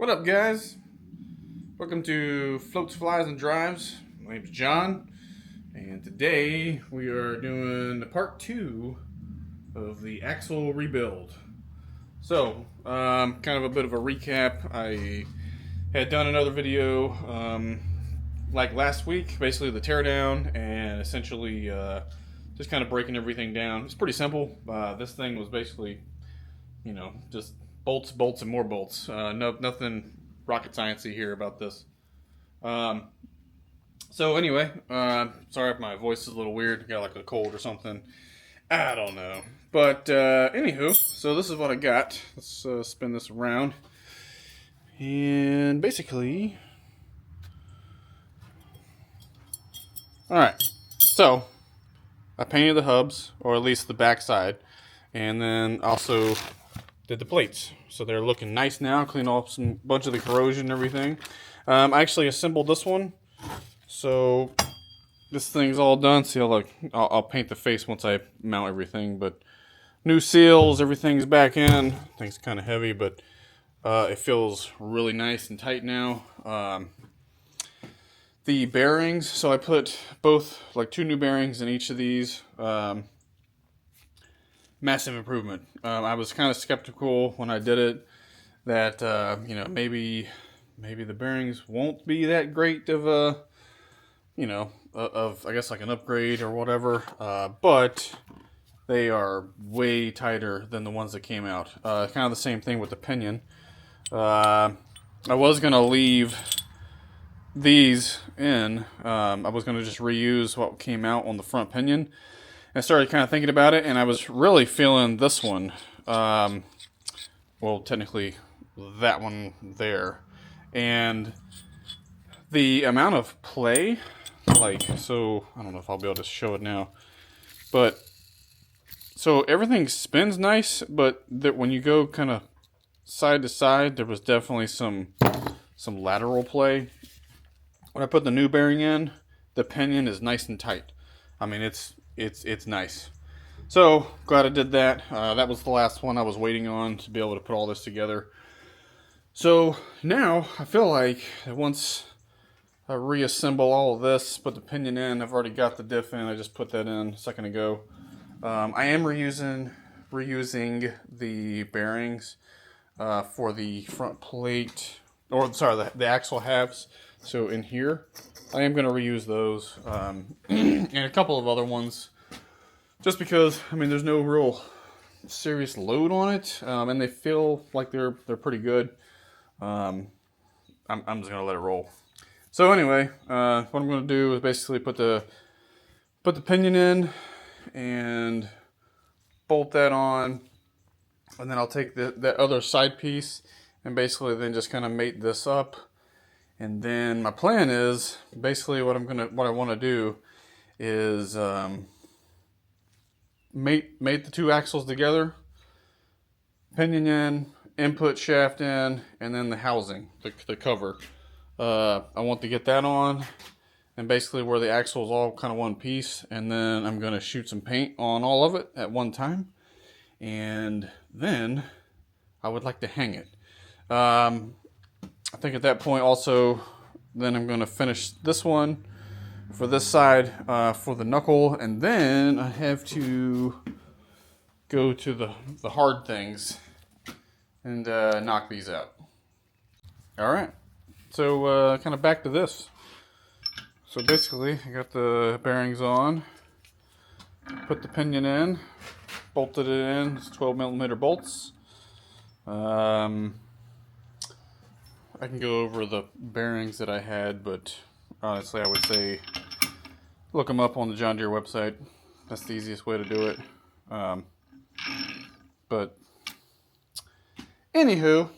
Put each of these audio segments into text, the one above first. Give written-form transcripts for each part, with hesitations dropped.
What up, guys? Welcome to Floats, Flies, and Drives. My name's John, and today we are doing part 2 of the axle rebuild. So, kind of a bit of a recap. I had done another video like last week, basically the teardown, and essentially just kind of breaking everything down. It's pretty simple. This thing was basically, just bolts, and more bolts. Nothing rocket sciencey here about this. So anyway, sorry if my voice is a little weird. Got like a cold or something. I don't know. But anywho, so this is what I got. Let's spin this around. And basically, alright, so I painted the hubs, or at least the back side, and then also did the plates. So they're looking nice now, clean off some bunch of the corrosion and everything. I actually assembled this one. So this thing's all done. See, I'll paint the face once I mount everything, but new seals, everything's back in. Thing's kind of heavy, but it feels really nice and tight now. The bearings, so I put both, like 2 new bearings in each of these. Massive improvement. I was kind of skeptical when I did it that maybe the bearings won't be that great of a I guess like an upgrade or whatever, but they are way tighter than the ones that came out. Kind of the same thing with the pinion. I was gonna leave these in. I was gonna just reuse what came out on the front pinion. I started kind of thinking about it, and I was really feeling this one. Well, technically, that one there. And the amount of play, so I don't know if I'll be able to show it now, but so everything spins nice, but when you go kind of side to side, there was definitely some lateral play. When I put the new bearing in, the pinion is nice and tight. I mean, it's nice. So glad I did that. That was the last one I was waiting on to be able to put all this together. So now I feel like once I reassemble all of this, put the pinion in, I've already got the diff in. I just put that in a second ago. I am reusing the bearings for the front plate, or sorry, the axle halves. So in here, I am going to reuse those and a couple of other ones, just because there's no real serious load on it, and they feel like they're pretty good. I'm just gonna let it roll. So anyway, what I'm gonna do is basically put the pinion in and bolt that on, and then I'll take that other side piece and basically then just kind of mate this up. And then my plan is basically what I want to do is mate the 2 axles together, pinion in, input shaft in, and then the housing, the cover. I want to get that on, and basically where the axle is all kind of one piece, and then I'm going to shoot some paint on all of it at one time, and then I would like to hang it. I think at that point also, then I'm going to finish this one for this side for the knuckle, and then I have to go to the hard things and knock these out. Alright, so kind of back to this. So basically, I got the bearings on, put the pinion in, bolted it in. It's 12mm bolts. I can go over the bearings that I had, but honestly I would say look them up on the John Deere website. That's the easiest way to do it. But anywho,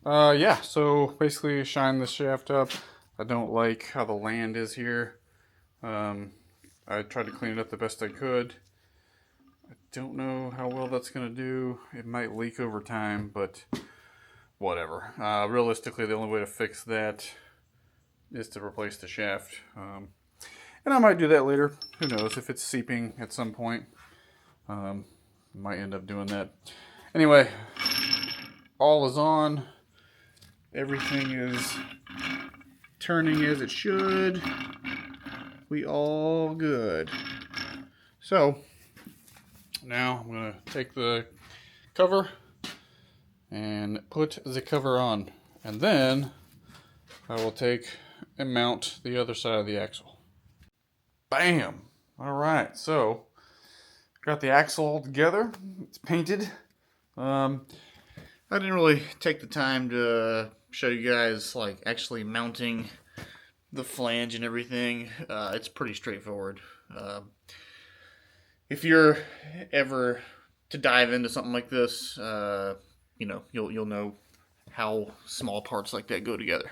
yeah, so basically shine the shaft up. I don't like how the land is here. I tried to clean it up the best I could. I don't know how well that's going to do. It might leak over time, but whatever. Realistically, the only way to fix that is to replace the shaft. And I might do that later. Who knows, if it's seeping at some point. Might end up doing that. Anyway, all is on. Everything is turning as it should. We all good. So now I'm going to take the cover and put the cover on, and then I will take and mount the other side of the axle. Bam! Alright, so got the axle all together. It's painted. I didn't really take the time to show you guys like actually mounting the flange and everything. It's pretty straightforward. If you're ever to dive into something like this, you know, you'll know how small parts like that go together.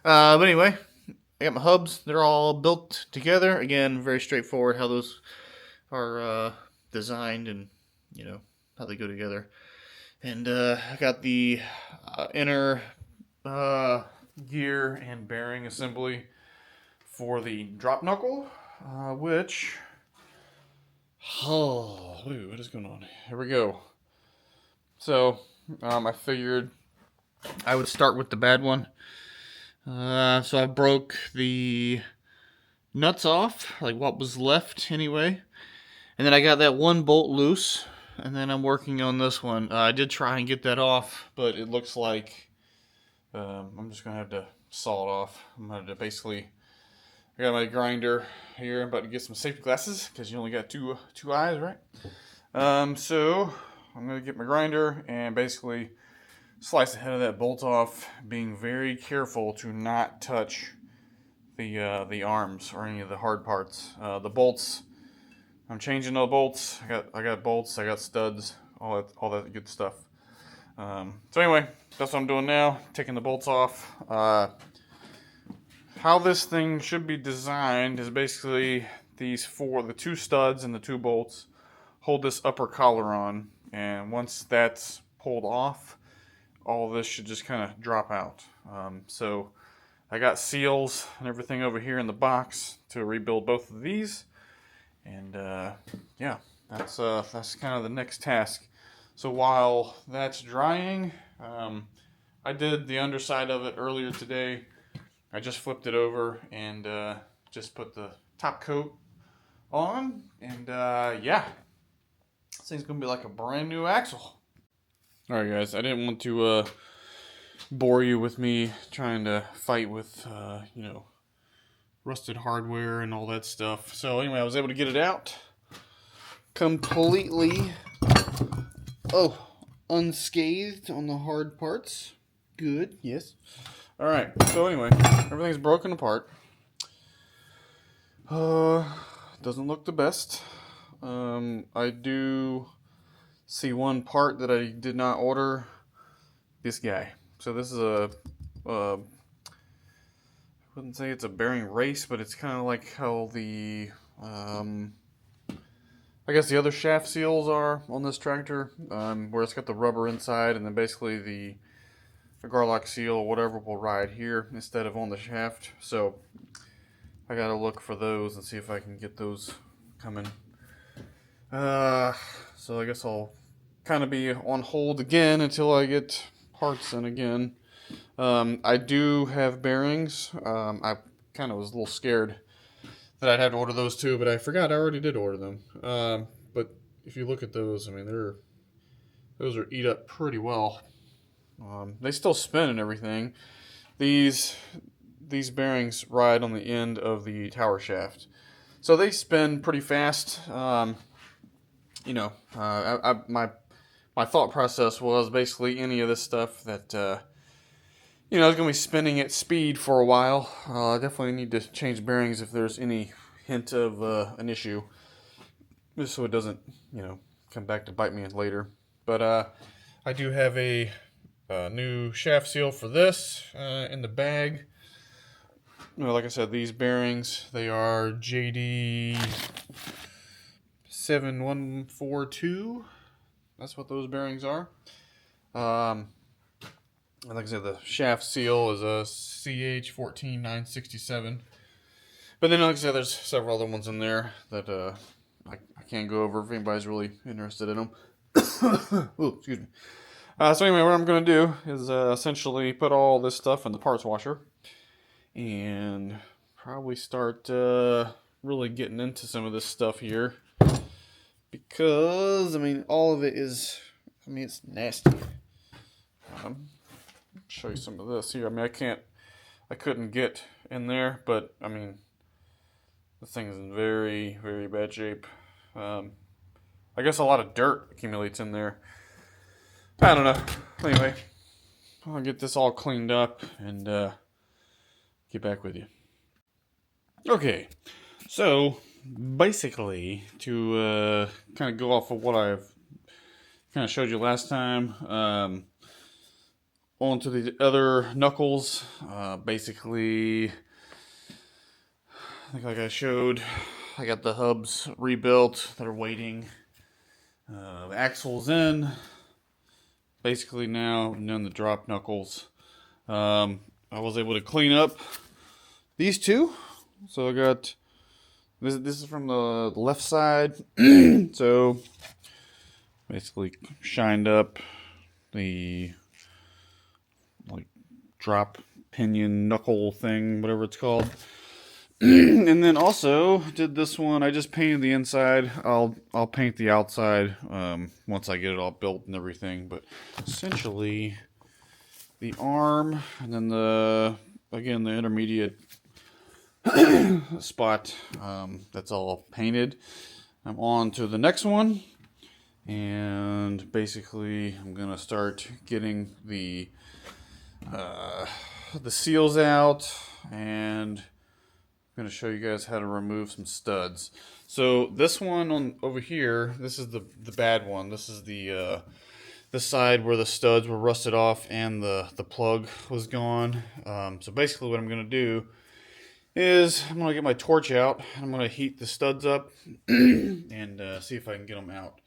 But anyway, I got my hubs. They're all built together. Again, very straightforward how those are designed and, you know, how they go together. And I got the inner gear and bearing assembly for the drop knuckle, which... Oh, what is going on? Here we go. So, I figured I would start with the bad one. So I broke the nuts off, like what was left anyway. And then I got that one bolt loose, and then I'm working on this one. I did try and get that off, but it looks like I'm just going to have to saw it off. I'm going to basically... I got my grinder here. I'm about to get some safety glasses because you only got two eyes, right? So I'm going to get my grinder and basically slice the head of that bolt off, being very careful to not touch the arms or any of the hard parts. The bolts, I'm changing the bolts. I got bolts, I got studs, all that good stuff. So anyway, that's what I'm doing now. Taking the bolts off. How this thing should be designed is basically the two studs and the two bolts hold this upper collar on, and once that's pulled off, all of this should just kind of drop out. So I got seals and everything over here in the box to rebuild both of these, and yeah, that's kind of the next task. So while that's drying, I did the underside of it earlier today. I just flipped it over and just put the top coat on, and yeah, this thing's gonna be like a brand new axle. Alright guys, I didn't want to bore you with me trying to fight with you know, rusted hardware and all that stuff. So anyway, I was able to get it out completely unscathed on the hard parts. Good, yes. Alright, so anyway, everything's broken apart. Doesn't look the best. I do see one part that I did not order. This guy. So this is I wouldn't say it's a bearing race, but it's kind of like how the, I guess the other shaft seals are on this tractor, where it's got the rubber inside, and then basically the garlock seal or whatever will ride here instead of on the shaft. So I gotta look for those and see if I can get those coming. So I guess I'll kind of be on hold again until I get parts in again. I do have bearings. I kind of was a little scared that I'd have to order those too, but I forgot I already did order them. But if you look at those, I mean, those are eat up pretty well. They still spin and everything. These bearings ride on the end of the tower shaft, so they spin pretty fast. You know, my thought process was basically any of this stuff that you know is going to be spinning at speed for a while. I definitely need to change bearings if there's any hint of an issue, just so it doesn't, you know, come back to bite me later. But I do have a new shaft seal for this in the bag. You know, like I said, these bearings, they are JD 7142. That's what those bearings are. And like I said, the shaft seal is a CH14967. But then, like I said, there's several other ones in there that I can't go over if anybody's really interested in them. Ooh, excuse me. So anyway, what I'm going to do is essentially put all this stuff in the parts washer and probably start really getting into some of this stuff here, because I mean all of it is, I mean, it's nasty. Show you some of this here. I mean, I couldn't get in there, but I mean, this thing is in very, very bad shape. I guess a lot of dirt accumulates in there. I don't know. Anyway, I'll get this all cleaned up and get back with you. Okay, so basically, to kind of go off of what I've kind of showed you last time, on to the other knuckles. Basically, I think like I showed, I got the hubs rebuilt that are waiting. The axle's in. Basically now, and then the drop knuckles. I was able to clean up these two. So I got, this is from the left side. So basically shined up the like drop pinion knuckle thing, whatever it's called. And then also did this one. I just painted the inside. I'll paint the outside once I get it all built and everything. But essentially, the arm and then the intermediate spot, that's all painted. I'm on to the next one, and basically I'm gonna start getting the seals out, and I'm going to show you guys how to remove some studs. So this one on over here, this is the bad one. This is the side where the studs were rusted off and the plug was gone. So basically what I'm going to do is I'm going to get my torch out. I'm going to heat the studs up and see if I can get them out.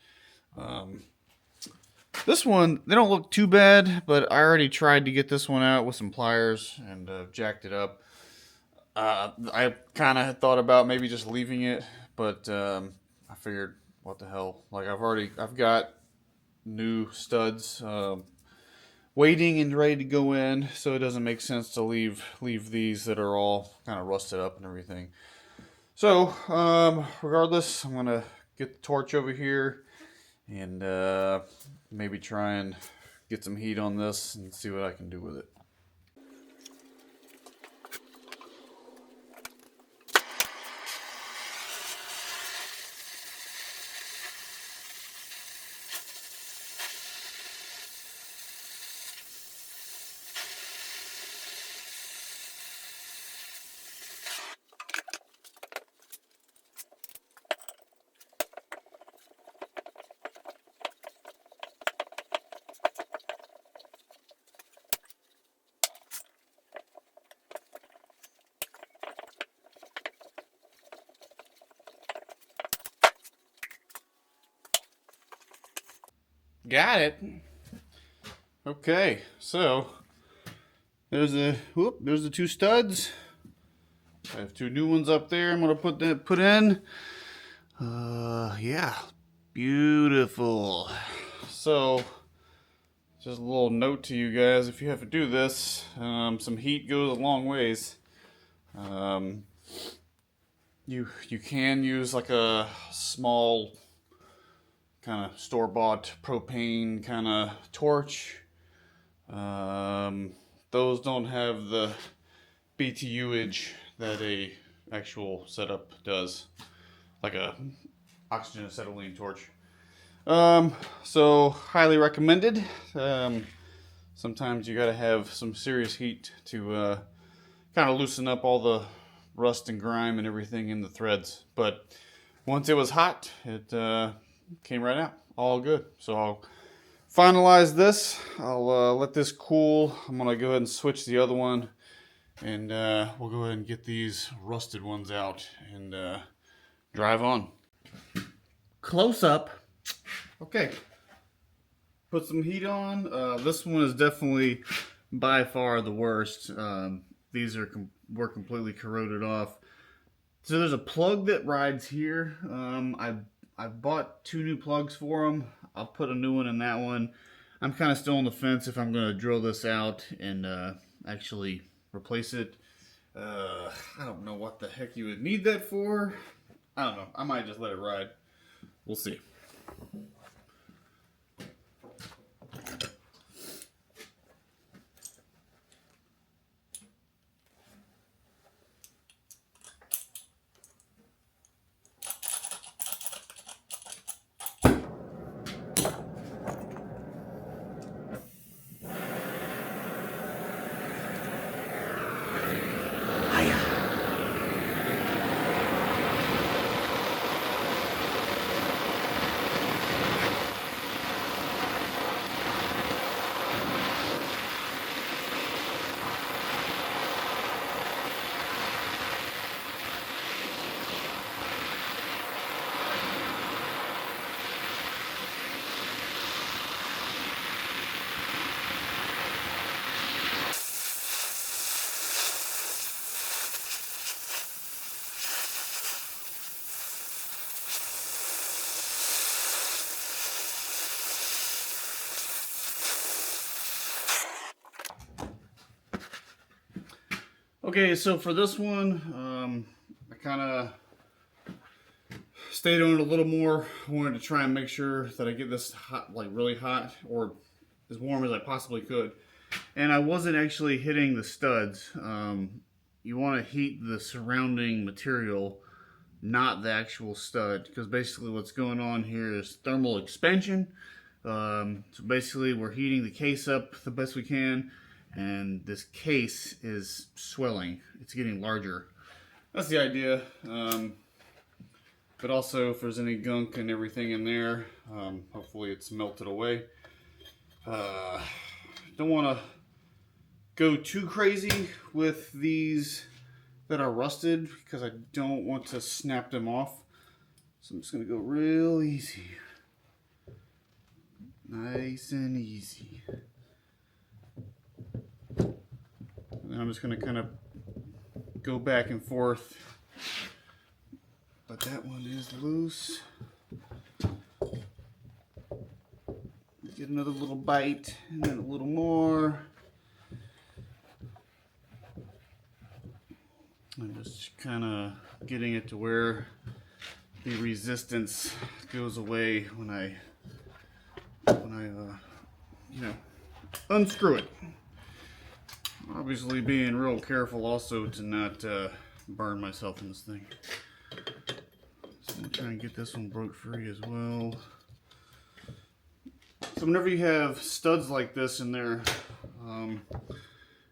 This one, they don't look too bad, but I already tried to get this one out with some pliers and jacked it up. I kind of had thought about maybe just leaving it, but I figured, what the hell? Like I've got new studs waiting and ready to go in, so it doesn't make sense to leave these that are all kind of rusted up and everything. So regardless, I'm gonna get the torch over here and maybe try and get some heat on this and see what I can do with it. Got it. Okay, so there's the two studs. I have two new ones up there. I'm gonna put in. Yeah, beautiful. So just a little note to you guys: if you have to do this, some heat goes a long ways. You can use like a small kind of store-bought propane kind of torch. Those don't have the BTUage that a actual setup does, like a oxygen acetylene torch. So highly recommended. Sometimes you gotta have some serious heat to kind of loosen up all the rust and grime and everything in the threads. But once it was hot, it came right out, all good. So I'll finalize this. I'll let this cool. I'm gonna go ahead and switch the other one, and we'll go ahead and get these rusted ones out and drive on. Close up. Okay, put some heat on. This one is definitely by far the worst. These were completely corroded off. So there's a plug that rides here. I bought two new plugs for them. I'll put a new one in that one. I'm kind of still on the fence if I'm going to drill this out and actually replace it. I don't know what the heck you would need that for. I don't know. I might just let it ride. We'll see. Okay, so for this one, I kind of stayed on it a little more. I wanted to try and make sure that I get this hot, like really hot, or as warm as I possibly could. And I wasn't actually hitting the studs. You want to heat the surrounding material, not the actual stud, because basically what's going on here is thermal expansion. So basically we're heating the case up the best we can, and this case is swelling. It's getting larger. That's the idea. But also if there's any gunk and everything in there, hopefully it's melted away. Don't want to go too crazy with these that are rusted because I don't want to snap them off. So I'm just going to go real easy. Nice and easy. And I'm just going to kind of go back and forth. But that one is loose. Get another little bite and then a little more. I'm just kind of getting it to where the resistance goes away when I you know, unscrew it. Obviously being real careful also to not burn myself in this thing. So I'm gonna try and get this one broke free as well. So whenever you have studs like this and they're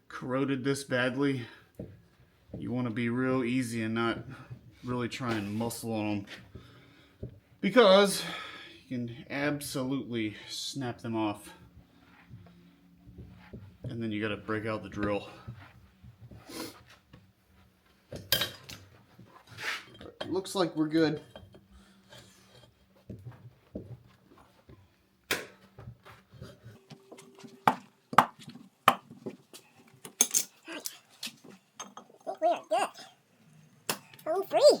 corroded this badly, you want to be real easy and not really try and muscle on them, because you can absolutely snap them off. And then you got to break out the drill. Looks like we're good. We are good. Home free.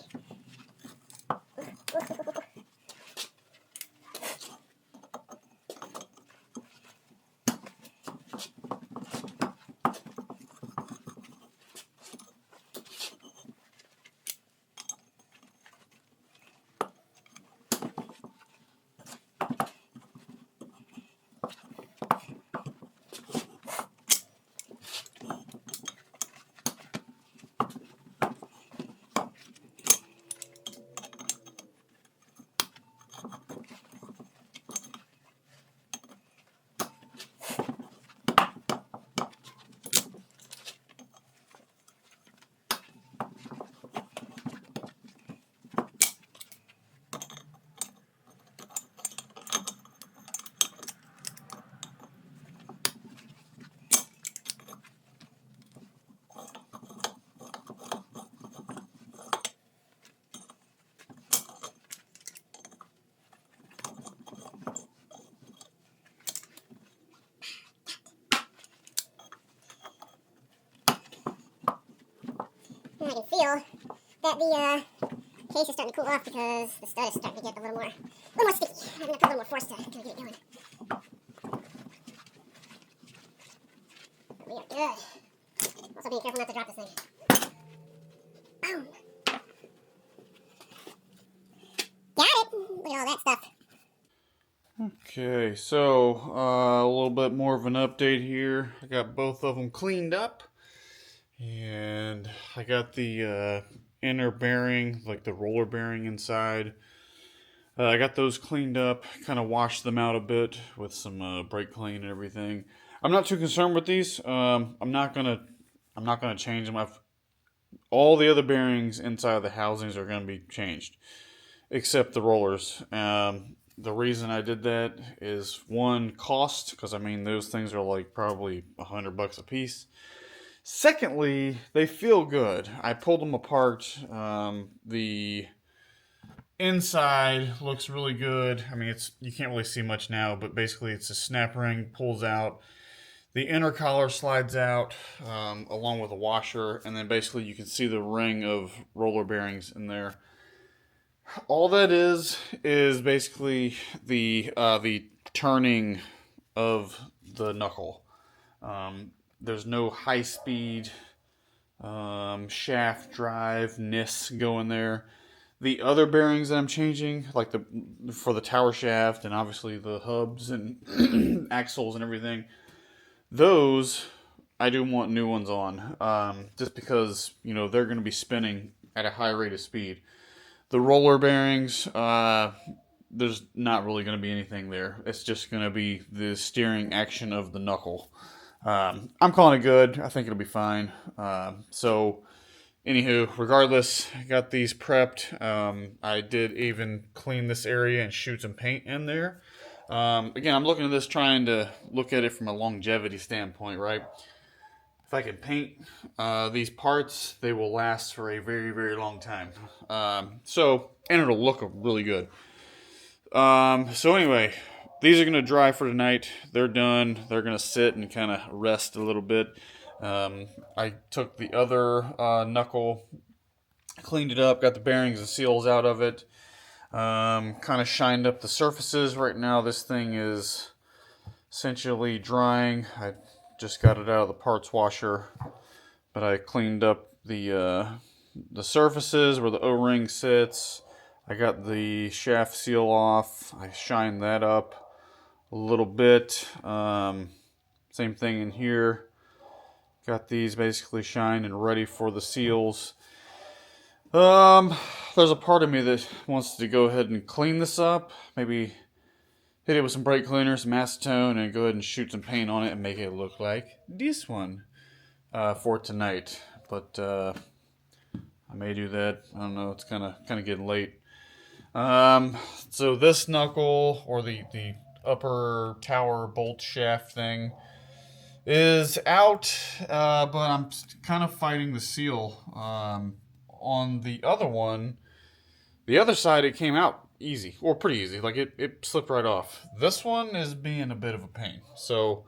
I can feel that the case is starting to cool off because the stud is starting to get a little more sticky. I'm going to put a little more force to kind of get it going. Good. Also being careful not to drop this thing. Boom. Got it. Look at all that stuff. Okay, so a little bit more of an update here. I got both of them cleaned up, and I got the inner bearing, like the roller bearing inside. I got those cleaned up, kind of washed them out a bit with some brake clean and everything. I'm not too concerned with these. I'm not gonna change them. All the other bearings inside of the housings are gonna be changed, except the rollers. The reason I did that is one, cost, because I mean those things are like probably $100 a piece. Secondly, they feel good. I pulled them apart. The inside looks really good. I mean, you can't really see much now, but basically it's a snap ring, pulls out. The inner collar slides out along with a washer, and then basically you can see the ring of roller bearings in there. All that is basically the turning of the knuckle. There's no high speed shaft drive NIS going there. The other bearings that I'm changing, like for the tower shaft and obviously the hubs and axles and everything, those I do want new ones on, just because they're going to be spinning at a high rate of speed. The roller bearings, there's not really going to be anything there. It's just going to be the steering action of the knuckle. I'm calling it good. I think it'll be fine. So, anywho, regardless, I got these prepped. I did even clean this area and shoot some paint in there. Again, I'm looking at this trying to look at it from a longevity standpoint, right? If I can paint these parts, they will last for a very, very long time. And it'll look really good. So anyway, these are going to dry for tonight. They're done. They're going to sit and kind of rest a little bit. I took the other knuckle, cleaned it up, got the bearings and seals out of it. Kind of shined up the surfaces. Right now this thing is essentially drying. I just got it out of the parts washer, but I cleaned up the surfaces where the O-ring sits. I got the shaft seal off. I shined that up a little bit. Same thing in here. Got these basically shined and ready for the seals. There's a part of me that wants to go ahead and clean this up. Maybe hit it with some brake cleaner, some acetone, and go ahead and shoot some paint on it and make it look like this one for tonight. But I may do that. I don't know. It's kind of getting late. So this knuckle, or the upper tower bolt shaft thing, is out, but I'm kind of fighting the seal. On the other one, the other side, it came out easy, or pretty easy. Like it slipped right off. This one is being a bit of a pain. So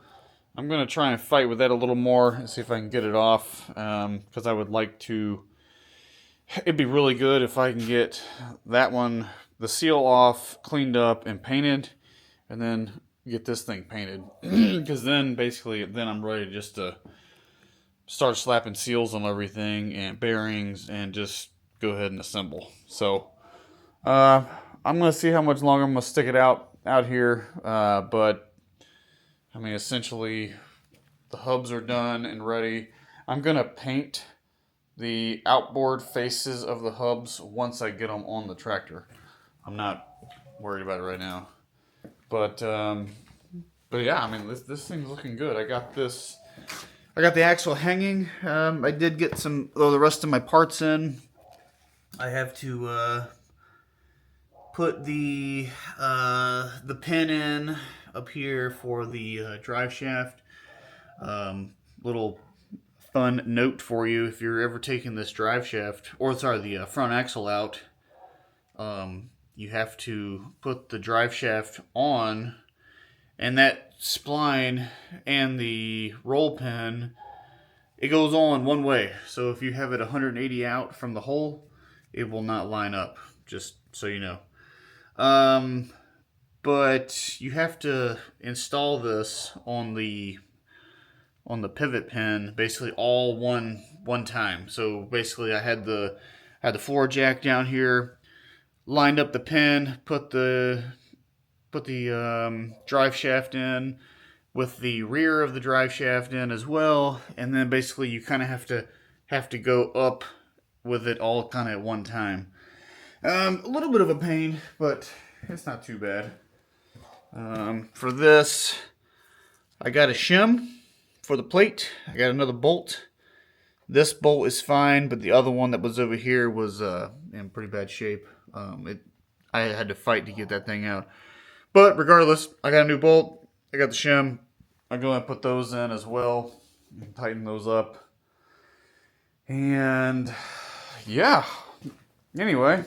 I'm going to try and fight with that a little more and see if I can get it off. Because I would like to, it'd be really good if I can get that one, the seal off, cleaned up, and painted. And then get this thing painted. Because then basically, I'm ready just to start slapping seals on everything and bearings and just go ahead and assemble. So I'm going to see how much longer I'm going to stick it out here. But I mean, essentially the hubs are done and ready. I'm going to paint the outboard faces of the hubs once I get them on the tractor. I'm not worried about it right now. But yeah, I mean, this thing's looking good. I got the axle hanging. I did get the rest of my parts in. I have to put the pin in up here for the drive shaft. Little fun note for you: if you're ever taking this drive shaft, the front axle out, you have to put the drive shaft on. And that spline and the roll pin, it goes on one way. So if you have it 180 out from the hole, it will not line up, just so you know. But you have to install this on the on the pivot pin, basically all one time. So basically, I had the floor jack down here, lined up the pin, put the drive shaft in with the rear of the drive shaft in as well, and then basically you kind of have to go up with it all kind of at one time. A little bit of a pain, but it's not too bad. For this, I got a shim for the plate. I got another bolt. This bolt is fine, but the other one that was over here was in pretty bad shape. I had to fight to get that thing out. But regardless, I got a new bolt. I got the shim. I'm going to put those in as well and tighten those up. And yeah. Anyway,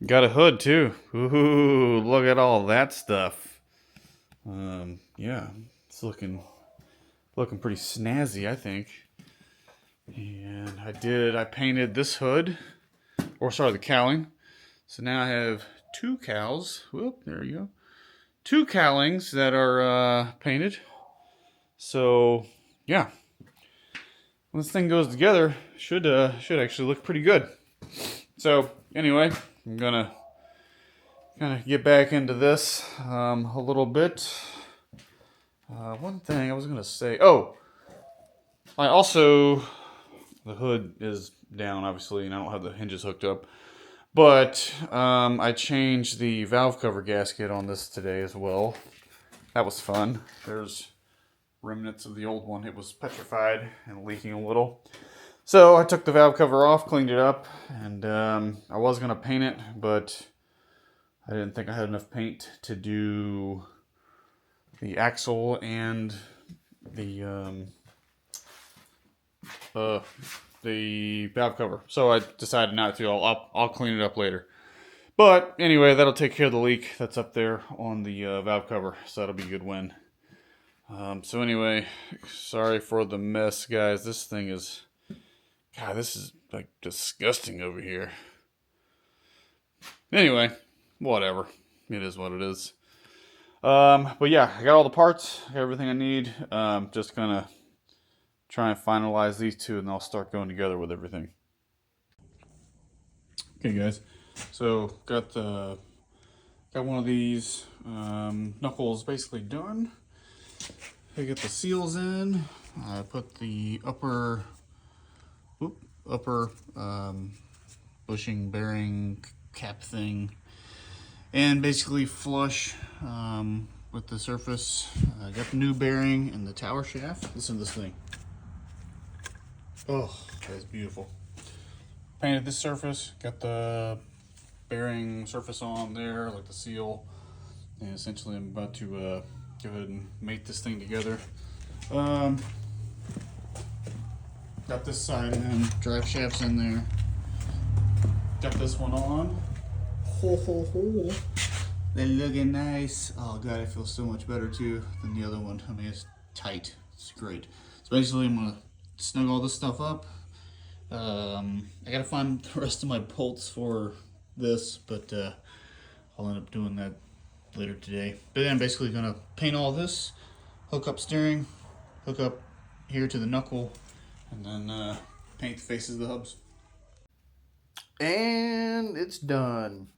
got a hood too. Ooh, look at all that stuff. Yeah, it's looking pretty snazzy, I think. And I painted this hood, or sorry, the cowling. So now I have two cowls. Whoop, there you go. Two cowlings that are painted. So yeah, when this thing goes together, should actually look pretty good. So anyway, I'm gonna kind of get back into this a little bit. One thing I was gonna say. Oh, I also, the hood is down obviously, and I don't have the hinges hooked up. But I changed the valve cover gasket on this today as well. That was fun. There's remnants of the old one. It was petrified and leaking a little. So I took the valve cover off, cleaned it up, and I was going to paint it, but I didn't think I had enough paint to do the axle and the valve cover. So I decided not to. I'll clean it up later. But anyway, that'll take care of the leak that's up there on the valve cover. So that'll be a good win. So anyway, sorry for the mess, guys. This thing is, God, this is like disgusting over here. Anyway, whatever. It is what it is. But yeah, I got all the parts. I got everything I need. Just gonna try and finalize these two, and I'll start going together with everything. Okay, guys. So got one of these knuckles basically done. I got the seals in. I put the upper bushing bearing cap thing, and basically flush with the surface. I got the new bearing and the tower shaft. Listen to this thing. Oh, that's beautiful. Painted this surface, got the bearing surface on there, like the seal, and essentially I'm about to go ahead and mate this thing together. Got this side in, drive shafts in there. Got this one on. Ho ho ho. They're looking nice. Oh god, it feels so much better too than the other one. I mean, it's tight. It's great. So basically, I'm gonna snug all this stuff up. I gotta find the rest of my bolts for this, but I'll end up doing that later today. But then I'm basically gonna paint all this, hook up steering, hook up here to the knuckle, and then paint the faces of the hubs. And it's done.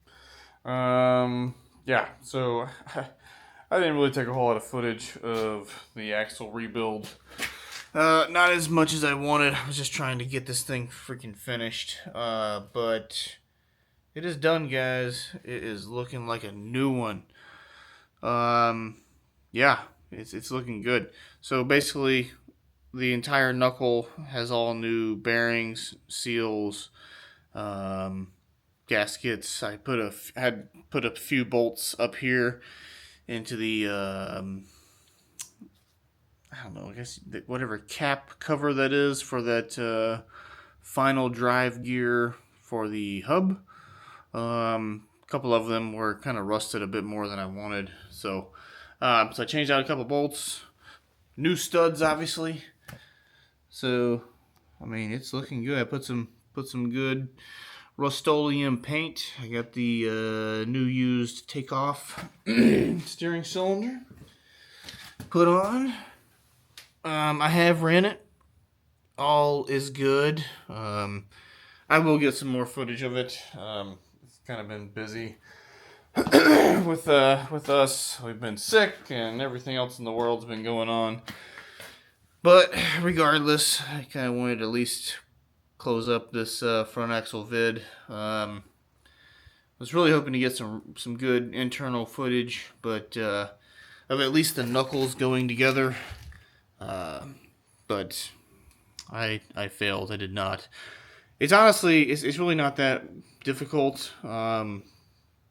Yeah, so I didn't really take a whole lot of footage of the axle rebuild. Not as much as I wanted. I was just trying to get this thing freaking finished. But it is done, guys. It is looking like a new one. Yeah, it's looking good. So basically, the entire knuckle has all new bearings, seals, gaskets. I had put a few bolts up here into the I don't know, I guess whatever cap cover that is for that final drive gear for the hub. A couple of them were kind of rusted a bit more than I wanted, so I changed out a couple bolts, new studs obviously. So I mean, it's looking good. I put some good Rust-Oleum paint. I got the new used takeoff steering cylinder put on. I have ran it. All is good. I will get some more footage of it. It's kind of been busy with us. We've been sick and everything else in the world's been going on. But regardless, I kind of wanted to at least close up this front axle vid. Was really hoping to get some good internal footage, but of at least the knuckles going together. But I failed. I did not. It's honestly, it's really not that difficult to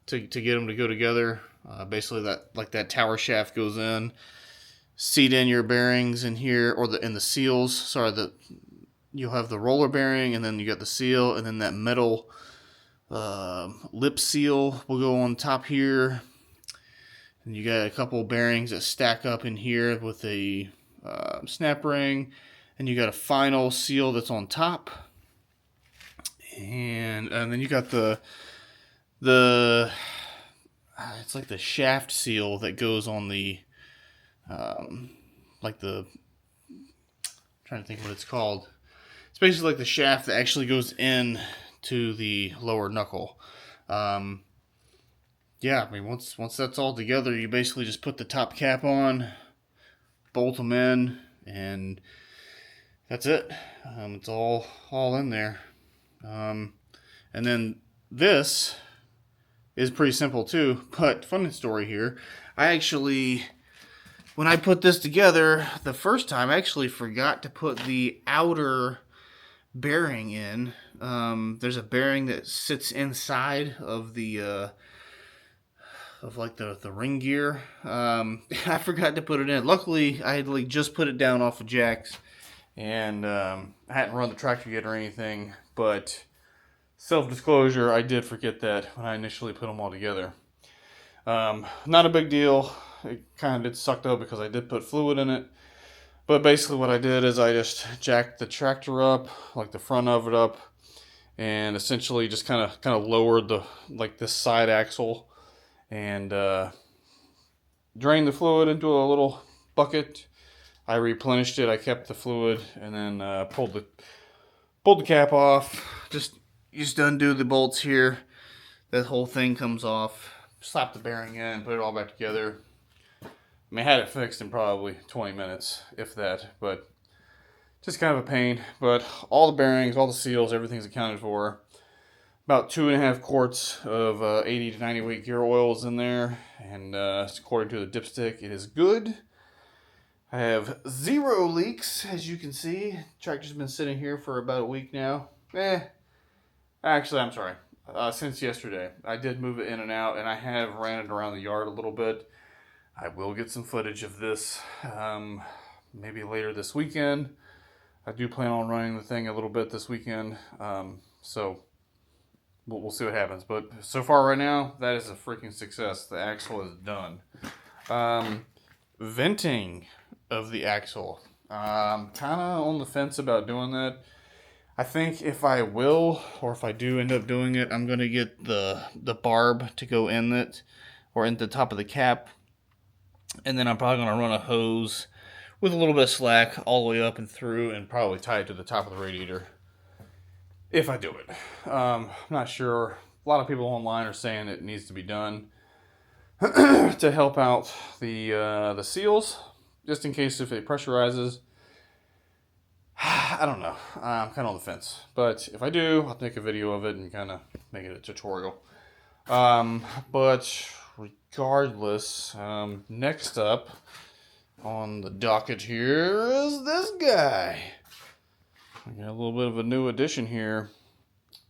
get them to go together. Basically, that tower shaft goes in, seat in your bearings in here, or in the seals. Sorry, you'll have the roller bearing, and then you got the seal, and then that metal lip seal will go on top here. And you got a couple bearings that stack up in here with a snap ring, and you got a final seal that's on top. And then you got the it's like the shaft seal that goes on the like the, I'm trying to think what it's called. It's basically like the shaft that actually goes in to the lower knuckle. Yeah, I mean once that's all together, you basically just put the top cap on, bolt them in, and that's it. It's all in there. And then this is pretty simple too, but funny story here. When I put this together the first time, I actually forgot to put the outer bearing in. There's a bearing that sits inside of the the ring gear. I forgot to put it in. Luckily, I had just put it down off of jacks, and I hadn't run the tractor yet or anything, but self-disclosure, I did forget that when I initially put them all together. Not a big deal. It kind of did suck though because I did put fluid in it. But basically what I did is I just jacked the tractor up, like the front of it up, and essentially just kind of lowered this side axle and drained the fluid into a little bucket. I replenished it. I kept the fluid and then pulled the cap off. You just undo the bolts here. That whole thing comes off. Slap the bearing in, put it all back together. I mean, I had it fixed in probably 20 minutes, if that, but just kind of a pain. But all the bearings, all the seals, everything's accounted for. About 2.5 quarts of 80 to 90 weight gear oil is in there, and according to the dipstick, it is good. I have 0 leaks, as you can see. Tractor's been sitting here for about a week now. Actually, I'm sorry. Since yesterday. I did move it in and out, and I have ran it around the yard a little bit. I will get some footage of this maybe later this weekend. I do plan on running the thing a little bit this weekend, so we'll see what happens. But so far right now, that is a freaking success. The axle is done. Venting of the axle. I'm kind of on the fence about doing that. I think if I will, or if I do end up doing it, I'm going to get the barb to go in it, or in the top of the cap. And then I'm probably going to run a hose with a little bit of slack all the way up and through, and probably tie it to the top of the radiator. If I do it. I'm not sure. A lot of people online are saying it needs to be done to help out the seals, just in case if it pressurizes. I don't know. I'm kind of on the fence. But if I do, I'll take a video of it and kind of make it a tutorial. But regardless, next up on the docket here is this guy. I got a little bit of a new addition here.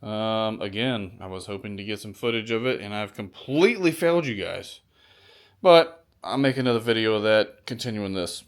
Again, I was hoping to get some footage of it, and I've completely failed you guys. But I'll make another video of that, continuing this.